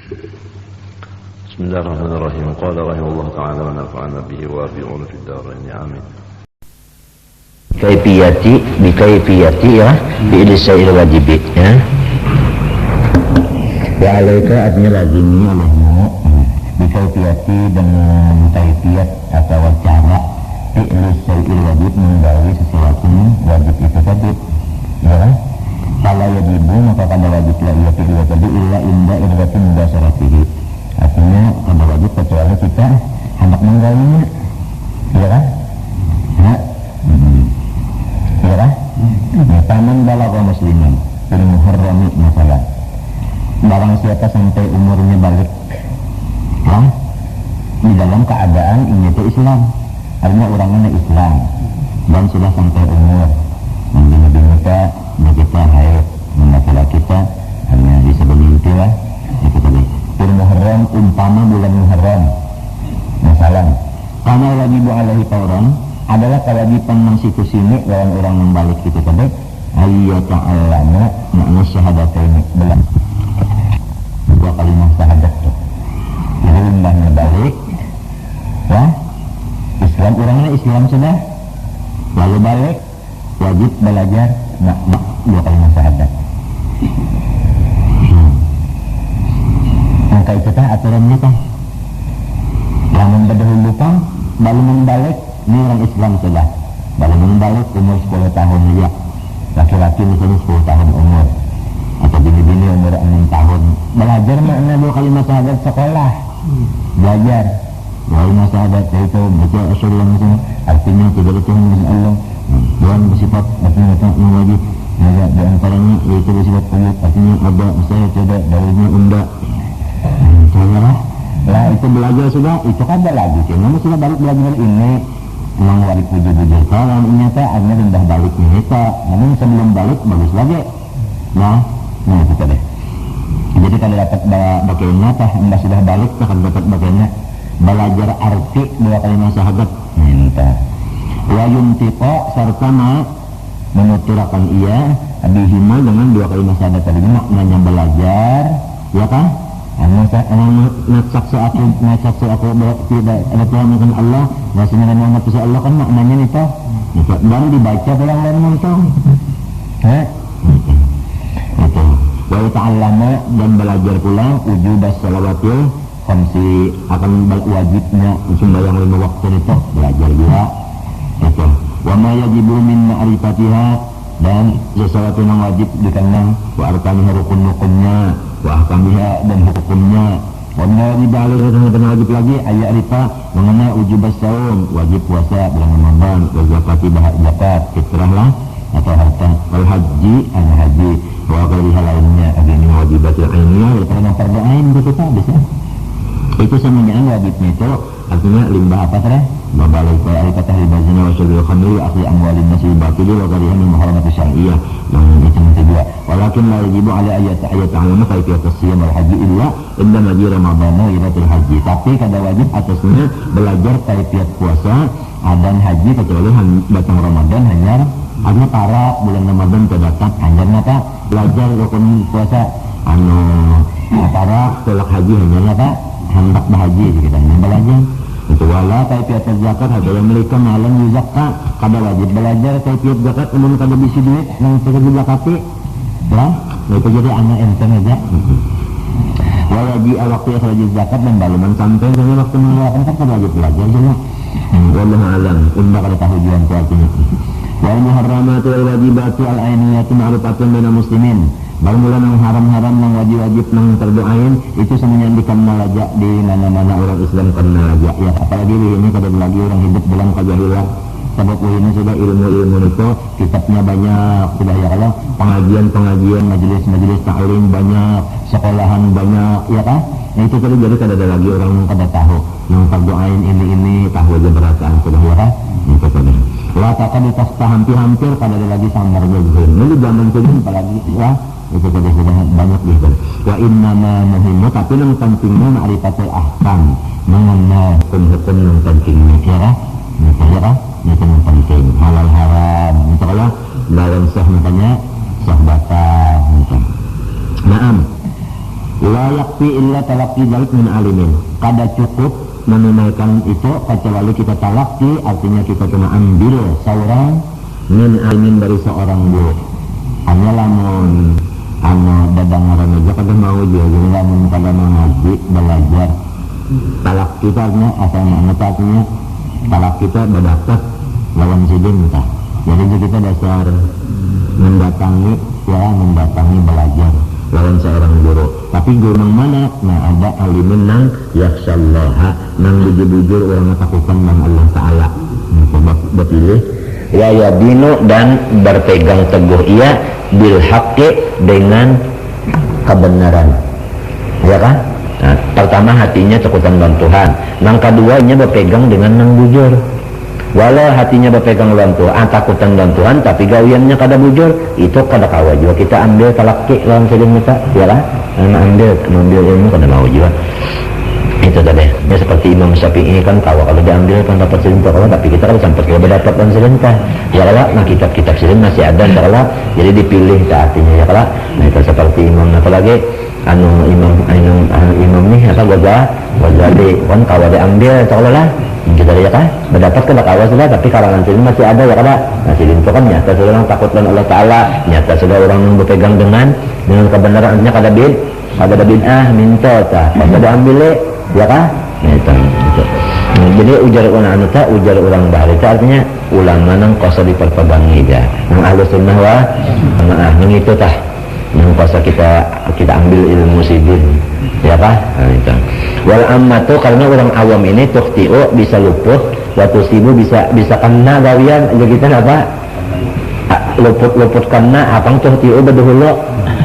Bismillahirrahmanirrahim. Qala rahimahullah ta'ala wa nafa'ana bihi wa bi'un fid darain. Amin. Bikaifiyati ya fi'il syai'il wajibi ya. Wa alaika artinya lazimi alaihi bikaifiyati dengan kaifiyat atau cara fi'il syai'il wajib menggawi sesuatu wajib itu tadi ya. Kalau wajibu maka pada wajib la ia fi'il wajib illa inda irwati mubasyaratihi. Artinya pada wajib kecuali kita hendak menggawinya ya kan? Taman balagha musliman fil muharrami masalah. Barang siapa sampai umurnya balik di dalam keadaan ini itu Islam, artinya orangnya Islam dan sudah sampai umur membina kita haid menakala kita hanya bisa bermimpi lah itu tadi. Fil muharram umpama bulan muharram masalah karena wajibu alaihi tauran adalah kewajiban mensikusini lawan orang membalik itu tadi ayyata'allama makna syahadatain belang dua kalimat syahadat itu undahnya balik ya Islam orangnya Islam sudah lalu balik wajib belajar makna dua kalimat syahadat maka itu tah aturannya tah yang berdahulu baru membalik ini orang Islam sudah baru membalik umur 10 tahun saja laki-laki misalnya 10 tahun umur atau bini-bini umur 6 tahun belajar makna dua kalimat syahadat sekolah belajar dua kalimat syahadat yaitu baca asyhadu an la ilaha illallah artinya tidak ada Tuhan selain Allah Tuhan bersifat artinya yang wajib di antaranya yaitu bersifat wujud artinya ada saya tidak dalilnya unda lah itu belajar sudah itu kan ada lagi namun sudah balik belajar ini memang wajib bujur-bujur kalau ini teh akhirnya rendah baliknya itu namun sebelum balik bagus lagi nah itu deh jadi kalau dapat bagiannya teh anda sudah balik akan dapat bagiannya belajar arti dua kalimat syahadat minta wa yuntiqa serta menuturakan ia bihima dengan dua kalimat syahadat tadi maknanya belajar ya kan naksaksi aku tidak ada Tuhan bukan Allah bahasanya Muhammad itu Allah kan maknanya itu dan dibaca pulang lain montong itu wa ta'allama dan belajar pulang wujubas shalawatil khamsi akan wajibnya sembahyang 5 waktu itu belajar juga itu wa ma yajibu min ma'rifatiha dan sesuatu yang wajib dikenal wa arkaniha rukun-rukunnya wa ahkamiha dan hukumnya wa wajib alaihi dan wajib lagi ayat rifa mengenai wujubas saum wajib puasa bulan Ramadan wa zakati zakat fitrah lah atau harta wal haji an haji wa ghairiha lainnya agini wajibatul ainiyah daripada fardu ain itu bisa itu semuanya wajibnya itu artinya limbah apa teh babalik al-fatah al-bazina wa syurul khamri akli amwalin nasi batili wa ghariha min muharramati syar'iyyah yang itu kedua walakin la yajibu ala ayat ta'allama kaifiyat as-siyam wal haji illa inda nabi ramadhan ilatul haji tapi kada wajib atasnya belajar kaifiyat puasa dan haji kecuali datang Ramadan hanya artinya para bulan Ramadan terdatang hanya apa belajar rukun puasa para tolak haji hanya apa hendak berhaji kita belajar itu wala kaifiyat zakat ada yang mereka malam zakat kada wajib belajar kaifiyat zakat umum kada bisi duit yang sudah dizakati ya itu jadi anak enteng aja wajib waktu akhraj zakat dan baluman sampai dengan waktu mengeluarkan kan kada wajib belajar juga wallahu alam unda kada tahu juan tu artinya wal muharramatu wal wajibatu al ainiyatu ma'rufatun bainal muslimin Barang-barang yang haram-haram, yang wajib-wajib, yang terdoain itu semuanya dikenal aja di mana-mana orang Islam kenal aja ya. Apalagi ini kada lagi orang hidup dalam kejahilan. Sebab ini sudah ilmu-ilmu itu kitabnya banyak sudah ya kalau pengajian-pengajian, majelis-majelis ta'lim banyak, sekolahan banyak ya kan. Nah, itu tadi jadi kada ada lagi orang yang kada tahu, yang terdoain ini tahu aja perasaan sudah ya kan. Itu tadi. Latakan di tas hampir-hampir kada ada lagi samarnya gitu. Ini zaman sebelum apalagi ya. Itu sudah banyak gitu. Wa innama muhimmu tapi yang pentingnya ma'rifatul ahkam, mengenal hukum-hukum yang pentingnya ya kan. Ya kan? Itu yang penting. Halal haram. Insyaallah dalam sah makanya sah batal. Naam. la yakfi illa talaqi dzalik min alimin. Kada cukup menunaikan itu kecuali kita talaqi, artinya kita cuma ambil seorang min alimin dari seorang guru. Hanya lamun dadangaran aja kada mau jadi lamun kada mau ngaji belajar. Talaqi itu artinya asalnya artinya talaqi kita berdapat lawan sidin kita. Jadi kita dasar mendatangi belajar lawan seorang guru. Tapi guru yang mana? Nah ada alimin nang yakhshallaha, nang bujur-bujur orang takutkan nang Allah Ta'ala. Berpilih ya yadinu dan berpegang teguh ia bil haqqi dengan kebenaran. Ya kan? Nah, pertama hatinya takutan dan Tuhan. Nang keduanya berpegang dengan nang bujur. Walau hatinya berpegang lawan Tuhan, takutan lawan Tuhan, tapi gawiannya kada bujur, itu kada kawa juga. Kita ambil talaki lawan sedang kita, ya lah, ambil ilmu kada mau juga. Itu tadi. Ya seperti Imam Syafi'i kan kawa kalau diambil kan dapat selinta kawa, tapi kita kan sampai tidak dapat dan selinta. Ya lah, nah kitab-kitab silin masih ada, ya lah. Jadi dipilih artinya ya lah. Nah itu seperti Imam apa lagi? Imam nih apa Ghazali kan kawa diambil, kalau lah. Kita lihat kan, mendapat kena kawas sudah, tapi karangan sini masih ada ya kada. Nah silin itu kan nyata sudah orang takut dengan Allah Ta'ala, nyata sudah orang yang berpegang dengan kebenarannya kada bid'ah minta tak, kada ambil ya kan? Nah itu. Jadi ujar orang bahari itu artinya ulama nang kosa diperpegangi ya, nang ahlus sunnah wah, nang itu tah, nang kosa kita ambil ilmu sidin. Ya kah? Nah, itu. Wal ammatu karena orang awam ini tukhti'u bisa luput, waktu sibu bisa kena gawian aja kita apa? Luput kena apang tukhti'u beduhulu.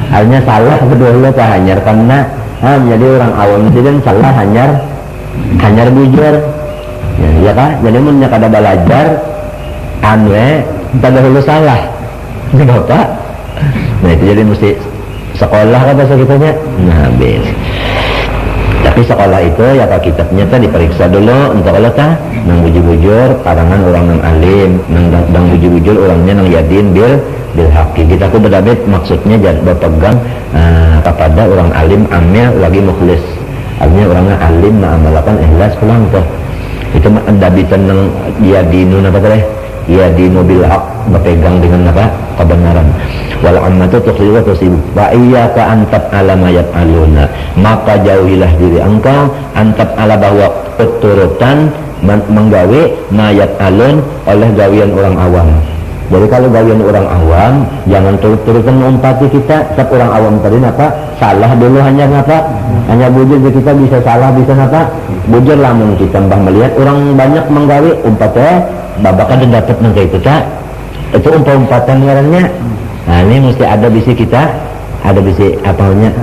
Hanya salah beduhulu tah hanyar kena. Jadi orang awam itu kan salah hanyar bujur. Ya kah? Jadi mun nya kada belajar beduhulu salah. Ini Bapak. Nah itu jadi mesti sekolah kan bahasa kitanya. Nah habis. Tapi sekolah itu ya pak kitabnya tadi diperiksa dulu untuk Allah tah nang bujur-bujur karangan orang nang alim nang bujur-bujur orangnya nang yadin bil haqqi. Kita tuh berdabit maksudnya berpegang kepada orang alim amil lagi mukhlis. Artinya orangnya alim na amalakan ikhlas pulang tuh. Itu dabitan nang yadinu apa teh? Yadinu bil haqq, berpegang dengan apa? Kebenaran. Wal ammatu tukhliwa tusibu wa iyyaka antab ala mayat aluna, maka jauhilah diri engkau antab ala bahwa keturutan menggawe mayat alun oleh gawian orang awam. Jadi kalau gawian orang awam jangan turut-turutan mengumpati kita. Setiap orang awam tadi apa? Salah dulu hanya bujur, kita bisa salah bisa apa? Bujur lamun kita mbah melihat orang banyak menggawe umpatnya babakan dapat nang kayak itu tak? Itu umpatan ngarannya. Nah ini mesti ada bisi kita, ada bisi apalnya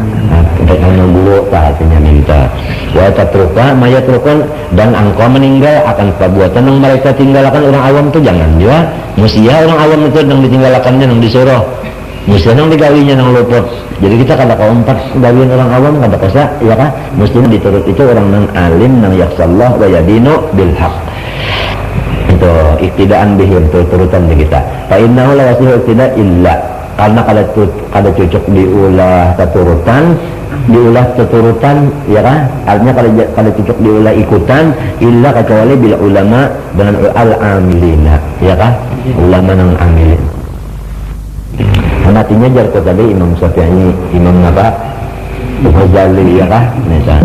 yang guru artinya minta wa tatruka mayatrukun, dan engkau meninggal akan perbuatan yang mereka tinggalkan orang awam itu jangan juga. Musia orang awam itu yang ditinggalkannya yang disuruh, musia yang digawinya yang luput. Jadi kita kada keempat gawian orang awam kada kosa ya kan, mestinya diturut itu orang nang alim nang yakhshallah wa yadinu bil haqq. Itu iktidaan bihim turutan di kita. Fa innahu la yasihu iktida illa, karena kada cocok diulah keturutan ya kan, artinya kada cocok diulah ikutan illa kecuali bila ulama dengan al-amilina ya kan, ulama nang amilin. Artinya jarko tadi Imam Syafi'i, Imam apa? Ghazali ya kan, misal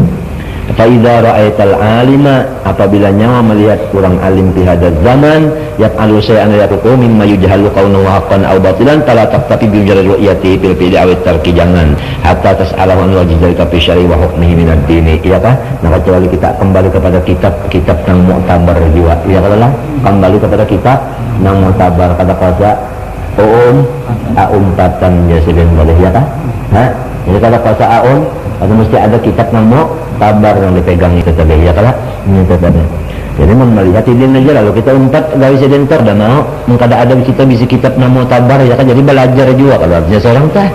Fa'idha ra'aital alima, apabila nyawa melihat kurang alim di hadaz zaman yaf'alu syai'an la yaqutu mimma yujhalu qawnuhu haqqan aw batilan fala taqtati bi mujarrad ru'yati fil fi'li aw tarki, jangan hatta tas'alahu an wajhi dzalika fi syar'i wa hukmihi min ad-dini ya kan. Nah kecuali kita kembali kepada kitab yang mu'tabar juga ya kan, kembali kepada kitab yang mu'tabar kata kata umpatan jasidin boleh ya kan. Jadi kata kata atau mesti ada kitab nama tabar yang dipegang itu tadi ya kalau ini tadi. Jadi melihat ini aja lalu kita umpat dari sedentor dan mau kada ada kita bisa kitab nama tabar ya kan, jadi belajar juga kalau artinya seorang tah.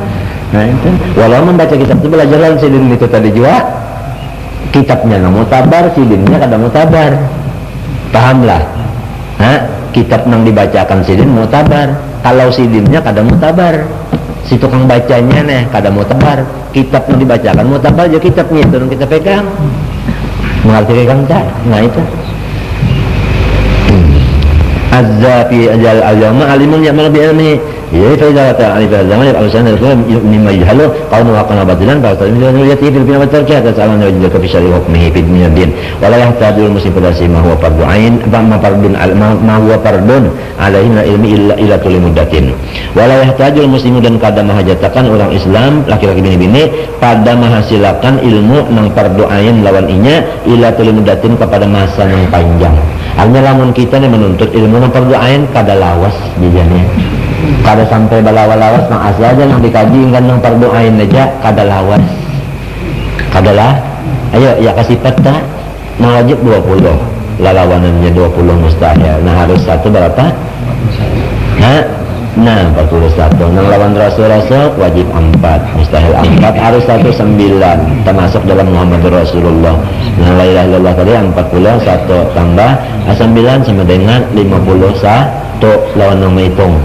Nah itu walau membaca kitab itu belajar lain sidin itu tadi juga kitabnya nama tabar sidinnya kada mau tabar, pahamlah. Kitab yang dibacakan sidin mau tabar, kalau sidinnya kada mau tabar. si tukang bacanya nih kada mau tebar kitab yang dibacakan mau tebar aja kitabnya itu kita pegang mengerti pegang tak? Nah itu azza fi ajal al-yawma alimun ya'mal bi ilmihi ya fa idza ta'ala fi zaman al-awsan al-kalam mimma yahlu qawlu wa qana badilan fa ta'ala yati fil bina wa tarkiya ta'ala wajha fi syari hukmihi fi dunya din wa la yahtaju al-muslim ila ma huwa fardu ain ma fardun ma huwa fardun alaihi ilmi illa tul muddatin wa la yahtaju al-muslimu dan kada mahajatakan orang Islam laki-laki bini-bini pada menghasilkan ilmu nang fardu ain lawan inya illa tul muddatin kepada masa yang panjang. Hanya lamun kita nih menuntut ilmu nang fardu ain kada lawas dijanya. Kada sampai balawas nang asal aja nang dikaji kan nang fardu ain aja kada lawas. Kadalah. Ayo ya kasih peta nang wajib 20. Lalawanannya 20 mustahil. Nah harus satu berapa? Nah 41. Nang lawan rasul-rasul wajib 4, mustahil 4, harus 19 termasuk dalam Muhammad Rasulullah. Nah la ilaha illallah tadi 41 tambah 9 sama dengan 51 lawan nang menghitung.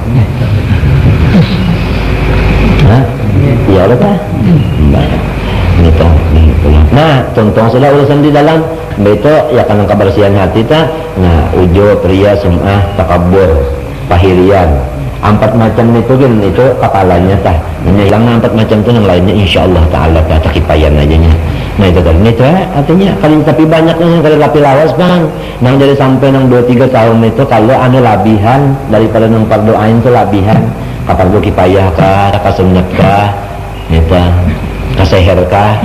Iya betul. Nah contoh sudah urusan di dalam itu ya karena kebersihan hati ta. Nah ujub, riya, sum'ah, takabur, pahirian 4 macam itu kan itu kepalanya tah. Hanya hilang 4 macam itu yang lainnya insyaallah taala tak kipayan aja nya. Nah itu tadi itu artinya kalau tapi banyak yang kalau lapi lawas bang. Nang jadi sampai nang 2-3 tahun itu kalau anu labihan daripada nang fardu ain itu labihan. Ka fardu kipayah ka, ka sunnah ka, eta ka seher ka.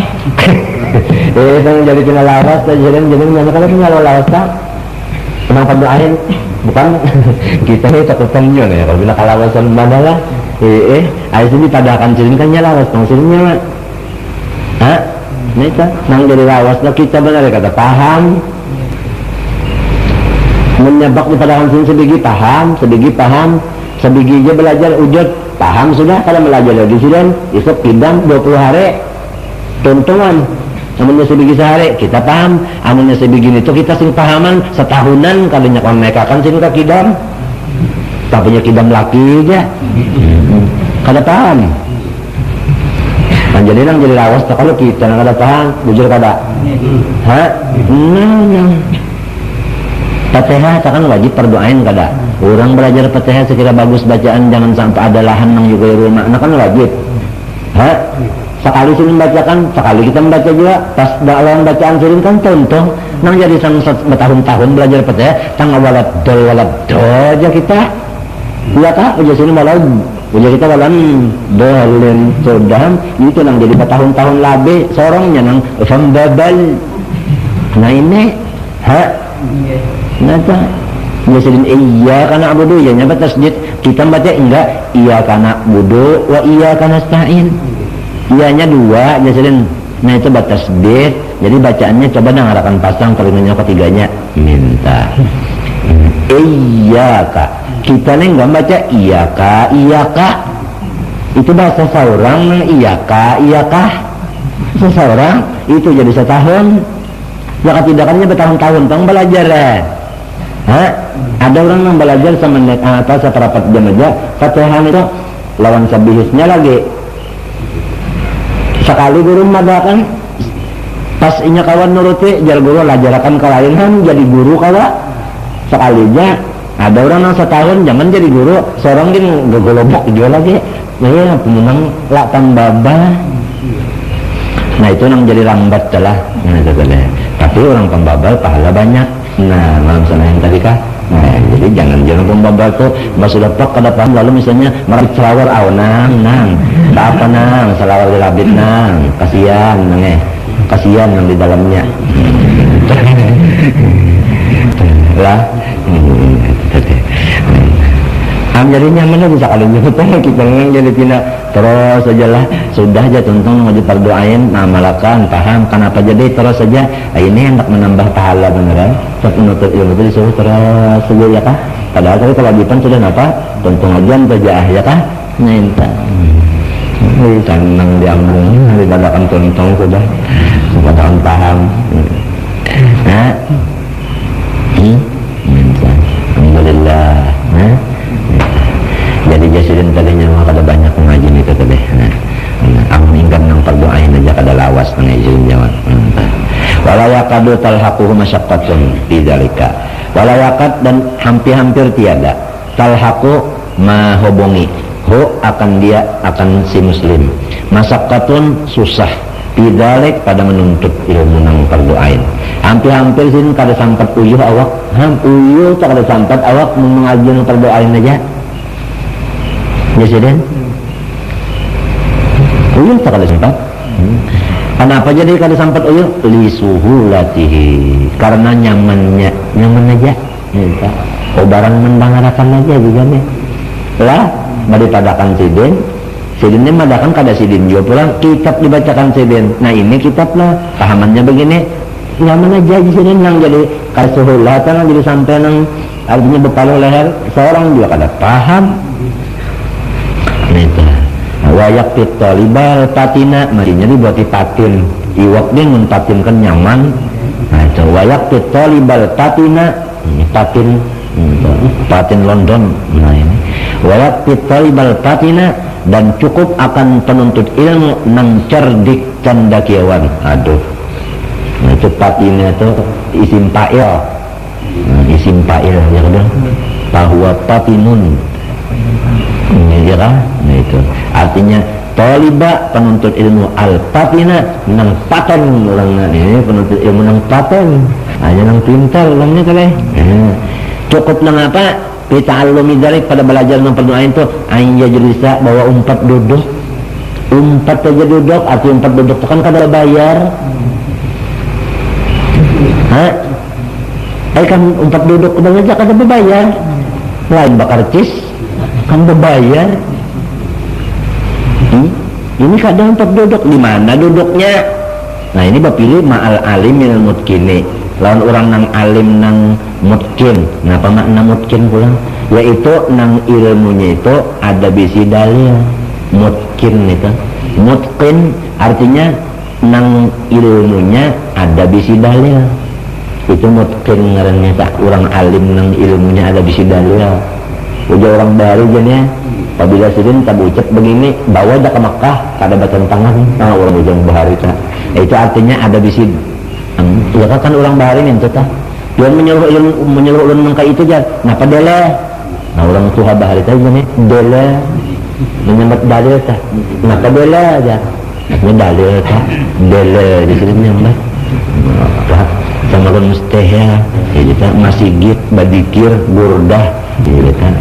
Itu jadi kena lawas jadi mana kalau punya lawas ta. Nang fardu ain bukan kita ini takutannya ya kalau bila kalawasan mana lah air sini pada akan cirin kan nyalawas tong cirinnya mak ini kan nang dari lawas lah kita benar kata paham menyebak di pada akan cirin sedigi paham sedigi aja belajar ujud paham sudah kalau belajar lagi sudah esok kidam 20 hari tuntungan amunnya sebegi sehari kita paham amunnya sebegini itu kita sing pahaman setahunan kalinya kon mereka kan sing ka kidam tapi nya kidam laki aja kada paham kan jadi nang jadi lawas tak kalau kita nang kada paham bujur kada Fatihah kan wajib berdoain kada orang belajar Fatihah sekira bagus bacaan jangan sampai ada lahan nang juga rumah nah kan wajib sekali sering membacakan, sekali kita membaca juga pas dalam bacaan sering kan contoh nang jadi bertahun-tahun belajar Fatihah tang walad do aja kita iya kak udah sini malah udah kita walan dolin sodam itu nang jadi bertahun-tahun labe sorongnya nang fambabal nah ini nata biasanya iya karena abudu ya nyapa tasjid kita baca enggak iya karena budu wa iya karena stain ianya 2 jaselin nah itu batas tasbih jadi bacaannya coba ngarahkan pasang kelimanya ketiganya minta iya kak kita nih nggak baca iya kak itu bahasa seorang iya kak seseorang itu jadi setahun ya ketidaknya bertahun-tahun tong belajar ada orang yang belajar sama atas seperapat jam aja Fatihah itu lawan sabihisnya lagi sekali guru madakan pas inya kawan nuruti jar guru lajarakan kelainan jadi guru kawa sekalinya ada orang yang setahun jangan jadi guru seorang gini gegolobok juga lagi ya pemenang lak tambaba nah itu yang jadi lambat telah nah itu tapi orang pembabal pahala banyak nah malam sana yang tadi kah nah jadi jangan pembabal tuh pas sudah tok kada paham lalu misalnya merabit selawar nang apa nang selawar dirabit nang kasihan yang di dalamnya lah jadi nyaman bisa kali nyebutnya kita jadi tidak terus sajalah sudah aja tuntung mau diperdoain malakan paham kenapa jadi terus saja ini hendak menambah pahala beneran penuntut ilmu itu disuruh terus saja ya kah padahal tadi kewajiban sudah apa tuntung aja saja ya kah minta senang diambung dibadakan tuntung sudah dibadakan paham alhamdulillah jadi jasirin tadinya mah kada banyak ngaji itu teh. Amun ingkang nang perdoain aja kada lawas nang izin jawab. Wala yaqadu talhaquhu masyaqqatun fi dzalika. Wala yaqad dan hampir-hampir tiada talhaqu mahobongi hu akan dia akan si muslim. Masyaqqatun susah bidalik pada menuntut ilmu nang perdoain. Hampir-hampir sin kada sampat uyuh awak, uyuh tak kada sampat awak mengaji nang perdoain aja. Ya sudah. Uyuh tak kada sempat. Kenapa jadi kada sempat uyuh? Li suhulatihi, karena nyamannya, nyaman aja. Ya, oh barang mendangarakan aja juga nih. Lah, daripada sidin ini madakan kada sidin juga pulang kitab dibacakan sidin. Nah ini kitab lah, pahamannya begini, nyaman aja di sini yang jadi kasuhulatan yang jadi sampai nang artinya berpalu leher seorang juga kada paham. Itu. Wayak pitolibal patina, marinya dibuat patin. Iwak dia mempatinkan nyaman. Nah itu wayak pitolibal patina, patin, patin London. Nah ini wayak pitolibal patina dan cukup akan penuntut ilmu nang cerdik cendakiawan. Aduh, nah itu patina itu isim fa'il. Nah, isim fa'il ya kan? Bahwa patinun. Ya kan? Nah itu artinya taliba penuntut ilmu al-patina nang paten ulangan ini penuntut ilmu nang paten hanya nang pintar ulangnya kaleh. Cukup nang apa? Kita alumi dalik pada belajar nang perdoain itu aja jerisa bawa umpat duduk aja duduk arti umpat duduk itu kan kada bayar. Kan umpat duduk udah aja kada bayar. Lain bakar cis kan berbayar. Ini kadang tempat duduk di mana duduknya. Nah ini bapilih ma'al alim minal mutkini, lawan orang nang alim nang mutkin. Nah apa makna mutkin pulang? Yaitu nang ilmunya itu ada bisi dalil. Mutkin itu mutkin artinya nang ilmunya ada bisi dalil. Itu mutkin ngarannya tak orang alim nang ilmunya ada bisi dalil. Udah orang baru jadinya apabila sidin tak ucap begini bawa dah ke Mekah kada batan tangan orang ujung bahari tak. Itu artinya ada bisid. Ya kan orang bahari nih tuh tak. Dia menyuruh ulun mengka itu jar. Napa dele? Nah orang tuha bahari tadi nih dele menyambat dalil tak. Napa dele aja? Ini dalil tak. Dele di sini menyambat. Apa? Sama kan mustahil. Jadi tak masjid badikir burdah. Jadi tak.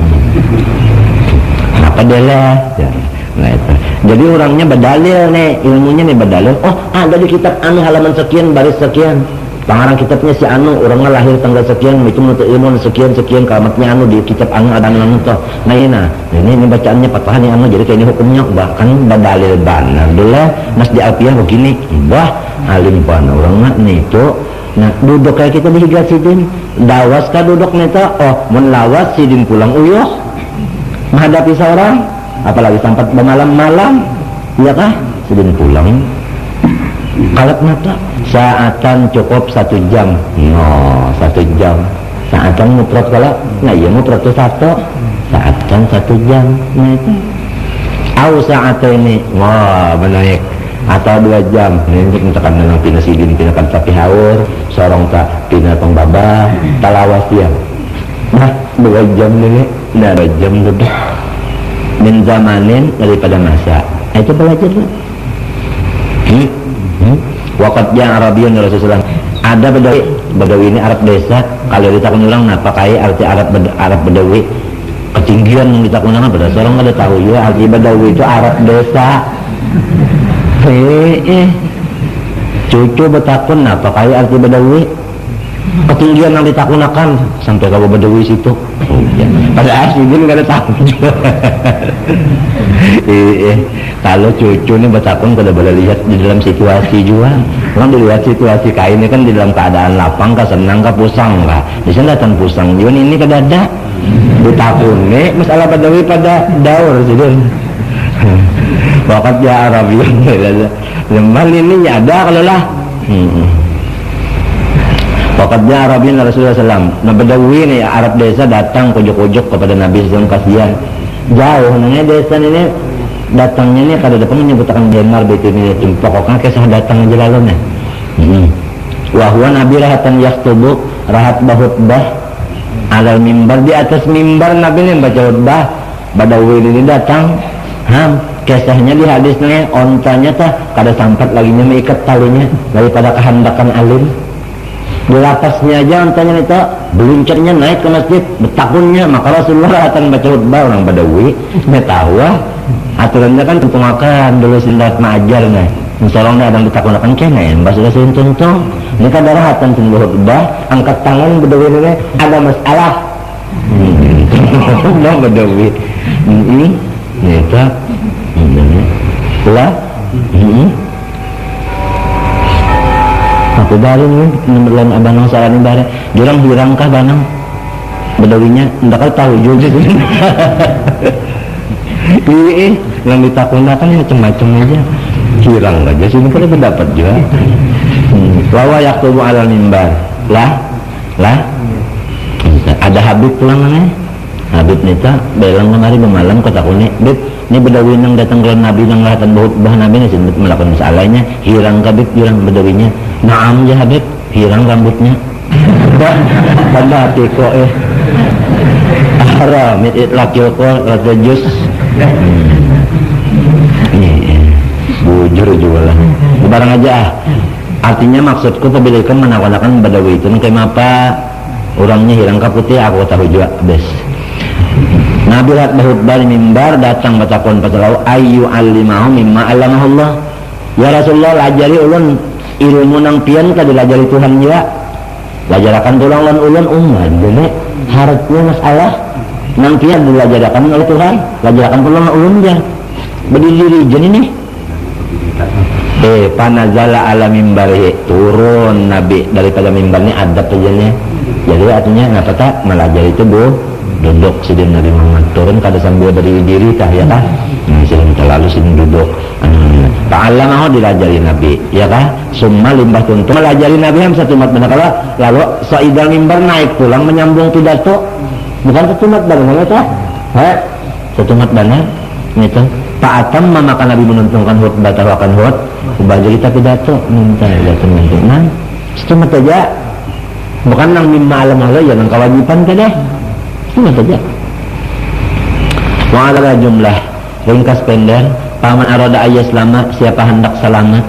Apa dela? Ya. Nah itu. Jadi orangnya berdalil nih, ilmunya nih berdalil. Oh, ada di kitab anu halaman sekian, baris sekian. Pengarang kitabnya si anu, orangnya lahir tanggal sekian, itu menuntut ilmu sekian kamatnya anu di kitab anu ada anu tuh. Nah ini bacaannya patahan anu, jadi kayak ini hukumnya bahkan berdalil benar. Dulu Mas di Alpiah begini, wah alim banget orangnya nih tuh. Nah duduk kayak kita di higat sidin, dawas kah duduk nih tuh? Oh, menlawas sidin pulang uyuh. Menghadapi seorang apalagi sampai bermalam-malam iya kah sedang pulang kalat mata saatan cukup 1 jam 1 jam saatan mutrot kalau nah iya mutrot itu 1 saatan 1 jam nah itu saat ini wah menaik atau 2 jam ini misalkan dengan pina sidin pinakan sapi haur sorong tak pina tong babah talawas dia nah 2 jam ini nah 2 jam sudah min zamanin daripada masa itu belajar lah. Waqat yang Arabian Rasulullah ada Badawi ini Arab desa kalau ditakun ulang apa kaya arti Arab Badawi ketinggian yang ditakun ulang pada seorang ada tahu juga arti Badawi itu Arab desa cucu betakun apa kaya arti Badawi ketinggian yang ditakunakan sampai ke Badawi situ. Pada aslinya nggak ada tahu juga. Kalau cucu ini betakun kada boleh lihat di dalam situasi juga. Orang dilihat situasi kainnya kan di dalam keadaan lapang, kesenang, pusang lah. Di sana datang pusang. Jun ini kada ada. Ditakun nih masalah Badawi pada daur jadi. Wakat ya Arabian. Lemal ini ya ada kalau lah. Wakatnya Arabian Rasulullah SAW. Nah Badawi nih Arab desa datang kojok-kojok kepada Nabi SAW kasihan. Jauh nanya desa ini datangnya nih kada depan menyebutkan benar betul ini pokoknya kisah datang aja lalu nih. Wahwa Nabi rahatan yaktubu rahat bahutbah alal mimbar, di atas mimbar Nabi nih baca khutbah. Badawi ini datang, kisahnya di hadisnya ontanya tah kada sampat lagi mengikat talinya daripada kehendakan alim. Di lapasnya aja ontanya itu beluncurnya naik ke masjid betakunnya, maka Rasulullah akan baca khutbah orang Badawi tahu aturannya kan tentu makan dulu sindat maajar nih misalnya ada yang ditakunakan kena mbak sudah sering contoh ini kan darah hatan tunggu khutbah angkat tangan Badawi ini ada masalah no Badawi ini itu lah aku baru nih nomor abanang sarani bare jurang hirangkah banang Badawinya ndak tahu juga yang ditakunakan ya macam-macam aja hirang aja sini pada pendapat juga lawa yaktubu alal mimbar lah ada Habib pulang nih Habib nita belang kemari bemalam kota kuning Bib ini Badawi yang datang ke Nabi yang lahatan bahut Nabi ini sendiri melakukan masalahnya hirang Habib hirang Badawinya naam ya Habib hirang rambutnya pada hati kok haram it laki kok rasa jus bujur juga lah barang aja artinya maksudku pemilikan menawarkan Badawi itu kayak apa orangnya hilang kaputih aku tahu juga bes Nabi lihat bahutbah mimbar datang batakon patalau ayu alimahu mimma alamahullah ya Rasulullah lajari ulun ilmu nang pian ka dilajari Tuhan juga lajarakan tulang lan ulun umat dene harapnya masalah nang pian dilajarakan oleh Tuhan lajarakan tulang lan ulun dia berdiri jen ini panazala ala mimbari turun Nabi daripada mimbarnya adab aja jadi artinya ngapa tak melajari itu bu duduk sidin Nabi Muhammad turun kada sambil berdiri diri tah ya kah sidin terlalu sidin duduk ta'allamahu dilajari Nabi ya kah summa limbah tuntung melajari Nabi satu mat benar kalau lalu saidal mimbar naik pulang menyambung pidato bukan satu mat benar tah satu mat benar itu Pak Atam maka Nabi menuntunkan khutbah tawakan khutbah jadi pidato minta ya teman-teman cuma saja bukan nang mimma alam Allah ya nang kewajiban kan deh cuma saja wa ala jumlah ringkas pendek paman arada ayat selamat siapa hendak selamat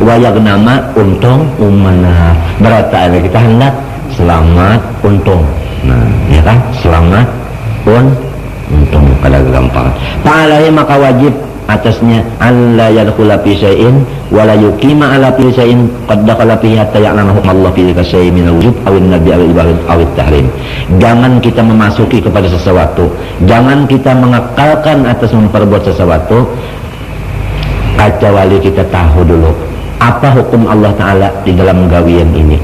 wayak nama untung umana berarti kita hendak selamat untung nah ya kan selamat pun untung kada gampang ta'alahi maka wajib atasnya alla yadkhula fi syai'in wala yuqima ala fi syai'in qad dakhala fihi hatta ya'lamu Allah fi syai'in min al-wujub aw an-nabi aw at-tahrim jangan kita memasuki kepada sesuatu jangan kita mengekalkan atas memperbuat sesuatu kecuali kita tahu dulu apa hukum Allah Ta'ala di dalam gawian ini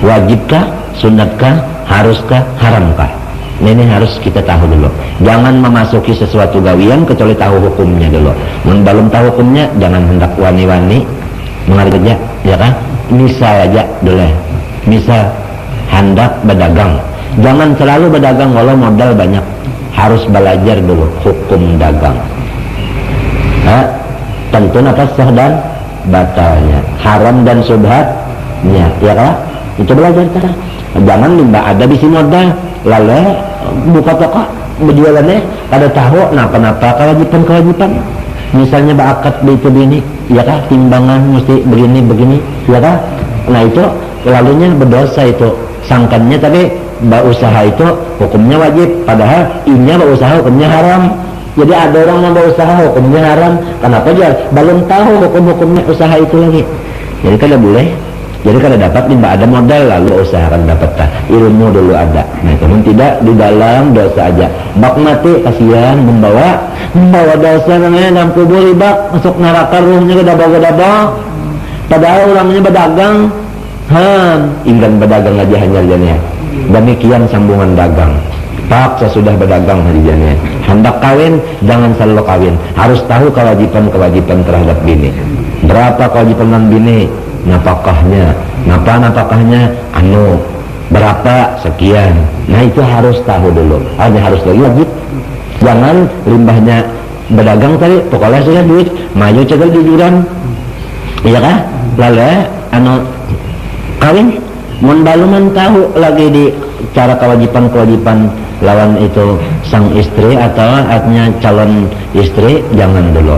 wajibkah sunnatkah haruskah haramkah ini harus kita tahu dulu jangan memasuki sesuatu gawian kecuali tahu hukumnya dulu belum tahu hukumnya jangan hendak wani-wani mengerja ya kan misal aja dulu misal hendak berdagang jangan selalu berdagang walau modal banyak harus belajar dulu hukum dagang tentu apa sah dan batalnya haram dan subhatnya ya kan itu belajar cara jangan limbah ada bisi modal lalu buka toko berjualannya kada tahu napa-napa kewajiban misalnya berakat itu bini ya kah timbangan mesti begini ya kah nah itu lalunya berdosa itu sangkannya tapi berusaha itu hukumnya wajib padahal inya berusaha hukumnya haram jadi ada orang yang berusaha hukumnya haram kenapa dia belum tahu hukum-hukumnya usaha itu lagi jadi kada boleh jadi kalau dapat tidak ada modal lalu usahakan dapat ilmu dulu ada nah namun tidak di dalam dosa aja bak mati kasihan membawa dosa namanya dalam kubur bak masuk neraka ruhnya gedabak padahal orangnya berdagang ingin berdagang aja hanya jadinya demikian sambungan dagang pak sesudah berdagang hariannya hendak kawin jangan selalu kawin harus tahu kewajiban terhadap bini berapa kewajiban bini napakahnya berapa sekian nah itu harus tahu dulu harus lagi wajib jangan limbahnya berdagang tadi pokoknya sudah duit maju cegal jujuran iya kah lalu anu kawin mun baluman tahu lagi di cara kewajiban lawan itu sang istri atau artinya calon istri jangan dulu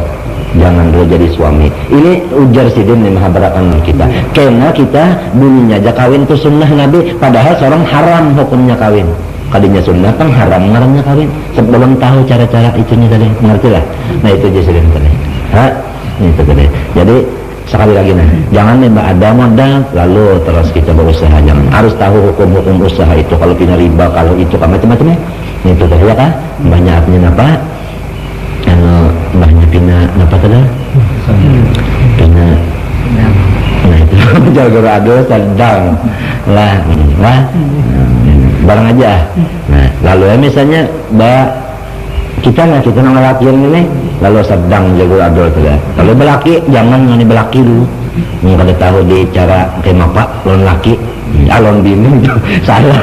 jadi suami. Ini ujar sidin yang mahabarakan kita karena kita bunyinya aja kawin itu sunnah Nabi padahal seorang haram hukumnya kawin kadinya sunnah kan haram ngarannya kawin sebelum tahu cara-cara itunya tadi ngerti lah nah itu aja sidin tadi itu tadi jadi sekali lagi jangan mbak ada modal lalu terus kita berusaha jangan harus tahu hukum usaha itu kalau punya riba kalau itu macam-macamnya itu tadi ya kah banyaknya apa banyak pina apa tadi pina nah itu jaga ado sedang lah barang aja nah lalu ya misalnya kita nang laki ini lalu sedang jago ado tadi kalau belaki jangan ngani belaki dulu ini kada tahu di cara kemapa lon laki alon bini salah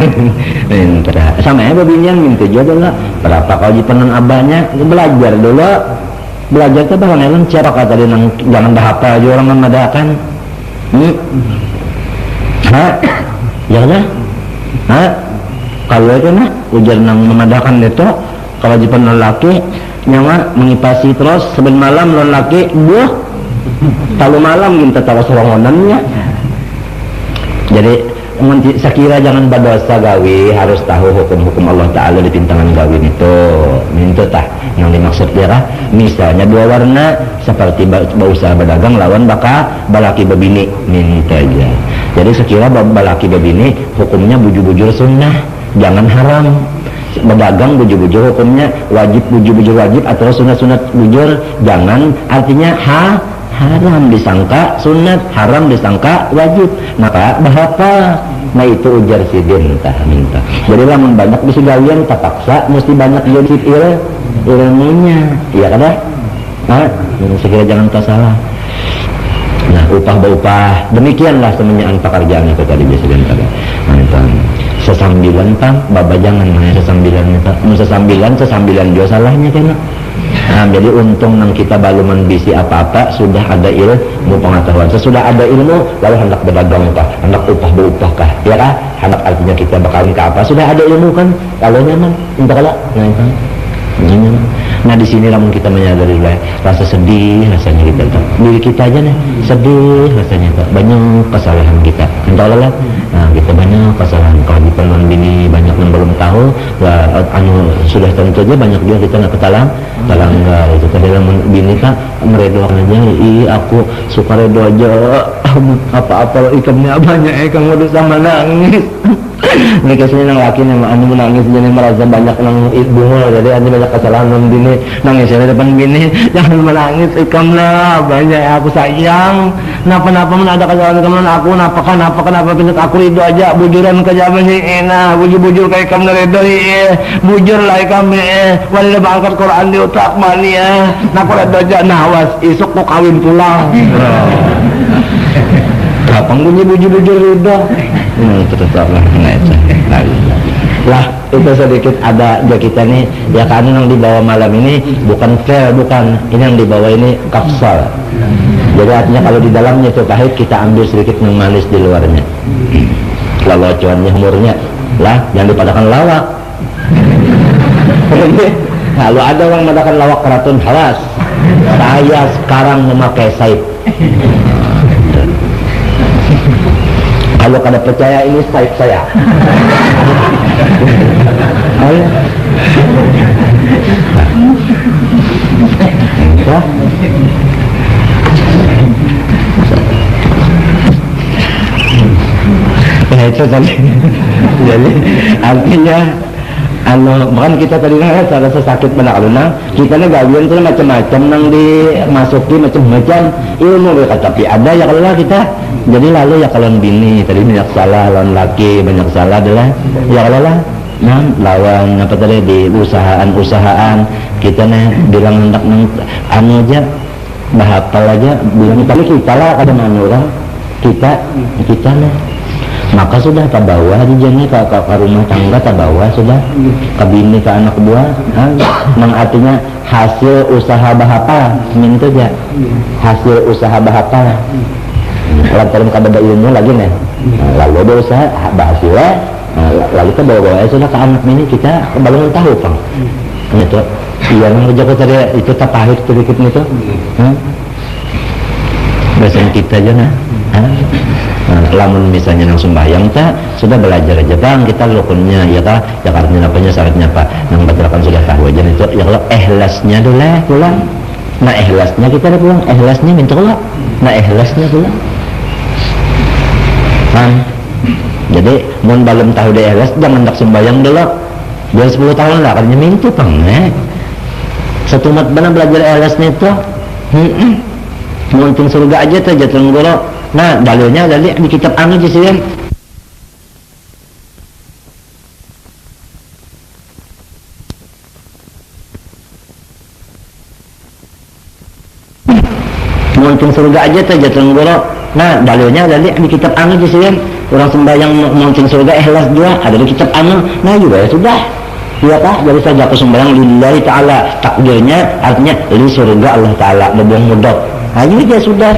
sama ya babinian minta juga lah berapa kewajiban nang abahnya belajar dulu belajar tuh bahkan elon cara kata dia nang jangan dah apa aja orang memadakan ya lah kalau itu ujar nang memadakan itu kewajiban lelaki nyawa mengipasi terus sebelum malam lelaki buah talu malam kita tahu serongonannya jadi sekira jangan berdosa gawi harus tahu hukum-hukum Allah Ta'ala di pintangan gawin itu minta tah yang dimaksud dia misalnya dua warna seperti usaha berdagang lawan balaki babini minta aja jadi sekira balaki babini hukumnya bujur-bujur sunnah jangan haram berdagang bujur-bujur hukumnya wajib bujur-bujur wajib atau sunat-sunat bujur jangan artinya haram disangka sunat haram disangka wajib maka bahapa nah itu ujar sidin minta jadi lamun banyak bisa gawian terpaksa mesti banyak jadi ilmunya iya kada sekira jangan salah nah upah demikianlah semenyaan pekerjaan itu tadi sidin kada sesambilan baba jangan sesambilan juga salahnya kena jadi untung nang kita baluman bisi apa-apa sudah ada ilmu pengetahuan sesudah ada ilmu lalu hendak berdagang kah hendak upah kah ya kah hendak artinya kita bakalan ke apa sudah ada ilmu kan kalau nyaman entah kalau nah di sini namun kita menyadari rasa sedih rasanya kita diri kita aja sedih rasanya banyak kesalahan kita entahlah kita banyak kesalahan kewajiban non bini banyak yang belum tahu sudah tentu aja banyak juga kita nggak ketalang itu tadi namun bini tak meredokan aja aku suka redo aja apa-apa ikamnya banyak kamu udah sama nangis ini kesini nang laki nih anu menangis jadi merasa banyak nang ibu jadi ada banyak kesalahan nang bini nangis di depan bini jangan menangis ikam lah banyak aku sayang napa mana ada kesalahan kamu aku napa pindah aku ridho aja bujuran ke zaman ini bujur kayak kamu ridho bujur lah kami wali bangkat Quran di otak mania nak ridho aja nawas isuk mau kawin pulang kapan bunyi bujur ridho tetaplah lah itu sedikit ada ya kita nih ya kan yang dibawa malam ini bukan fair bukan ini yang dibawa ini kapsal jadi artinya kalau di dalamnya itu pahit kita ambil sedikit yang manis di luarnya lalu cuannya humornya lah yang dipadakan lawak lalu ada orang mengadakan lawak keratun halas saya sekarang memakai saib kalau kada percaya ini saib saya itu tadi jadi artinya bahkan kita tadi cara sesakit benar kita nih gawian tuh macam-macam nang dimasuki macam-macam ilmu tapi ada ya kalau kita jadi lalu ya kalau bini tadi banyak salah lawan laki banyak salah adalah ya kalau lah lawan apa tadi di usahaan kita nih bilang hendak anu aja bahapal aja tapi kita lah ada mana orang kita nih maka sudah ke bawah di jani ke rumah tangga ke bawah sudah ke bini ke anak buah nang artinya hasil usaha bahapa itu aja hasil usaha bahapa lantaran kada ilmu lagi nih lalu ada usaha bahasila lalu ke bawah sudah ke anak ini kita kebalungan tahu Pang itu iya nang jago tadi itu tak pahit sedikit itu bahasa kita aja nah lamun misalnya nang sembahyang tak sudah belajar aja Bang kita rukunnya ya kah ya karena apanya syaratnya apa nang batalkan sudah tahu aja itu ya kalau ikhlasnya dulu pulang nah ikhlasnya kita ada pulang ikhlasnya minta pulang nah ikhlasnya pulang kan jadi mun belum tahu deh ikhlas jangan tak sembahyang dulu biar 10 tahun lah karena minta Bang satu mat benar belajar ikhlasnya itu muntung surga aja tuh jatuh ngoro. Nah dalilnya dari di kitab anu jisian muntung surga aja tuh jatuh ngoro. Nah dalilnya dari di kitab anu jisian orang sembahyang muntung surga ikhlas juga ada di kitab anu. Nah juga ya sudah iya Pak, jadi saja aku sembahyang lillahi ta'ala takdirnya artinya li surga Allah ta'ala bebong mudok. Nah ini dia sudah